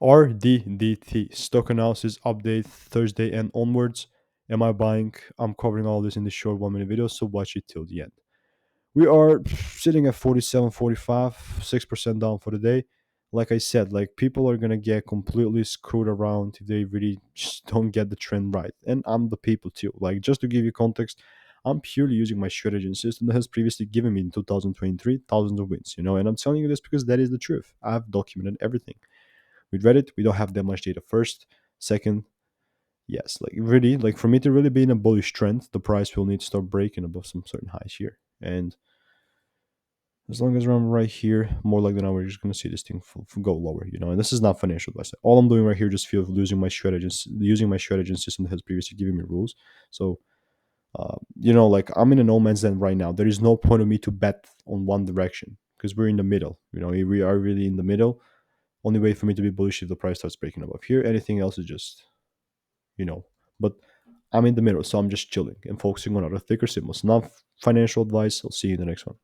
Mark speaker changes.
Speaker 1: RDDT Stock analysis update Thursday and onwards. Am I buying? I'm covering all this in this short 1 minute video, so watch it till the end. We are sitting at 47.45, 6% down for the day. Like I said, like people are gonna get completely screwed around if they really just don't get the trend right. And I'm the people too. Like just to give you context, I'm purely using my strategy and system that has previously given me in 2023 thousands of wins, and I'm telling you this because that is the truth. I've documented everything. With Reddit, we don't have that much data first. Second, yes, like really, like for me to really be in a bullish trend, the price will need to start breaking above some certain highs here. And as long as I'm right here, more like than not, we're just going to see this thing go lower. And this is not financial advice. All I'm doing right here just feels losing my strategies, using my strategy and system that has previously given me rules. So, like I'm in a no man's land right now. There is no point of me to bet on one direction because we're in the middle. We are really in the middle. Only way for me to be bullish if the price starts breaking above here. Anything else is just, you know, but I'm in the middle, so I'm just chilling and focusing on other thicker signals. Not financial advice. I'll see you in the next one.